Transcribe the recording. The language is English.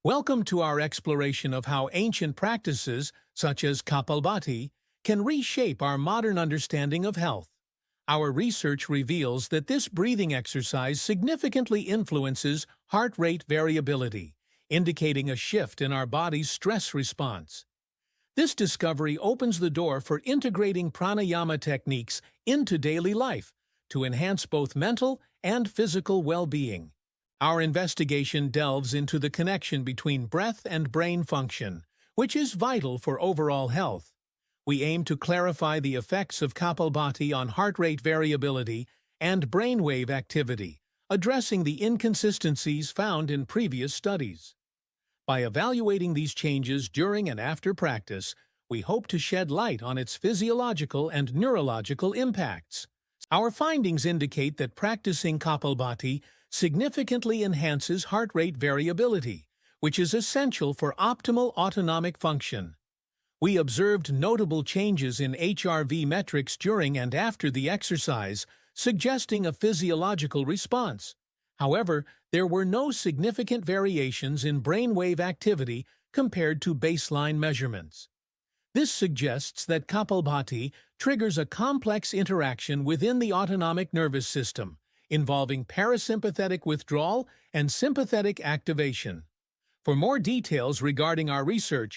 Welcome to our exploration of how ancient practices, such as Kapalbhati, can reshape our modern understanding of health. Our research reveals that this breathing exercise significantly influences heart rate variability, indicating a shift in our body's stress response. This discovery opens the door for integrating pranayama techniques into daily life to enhance both mental and physical well-being. Our investigation delves into the connection between breath and brain function, which is vital for overall health. We aim to clarify the effects of Kapalbhati on heart rate variability and brainwave activity, addressing the inconsistencies found in previous studies. By evaluating these changes during and after practice, we hope to shed light on its physiological and neurological impacts. Our findings indicate that practicing Kapalbhati significantly enhances heart rate variability, which is essential for optimal autonomic function. We observed notable changes in HRV metrics during and after the exercise, suggesting a physiological response. However, there were no significant variations in brainwave activity compared to baseline measurements. This suggests that Kapalbhati triggers a complex interaction within the autonomic nervous system, involving parasympathetic withdrawal and sympathetic activation. For more details regarding our research,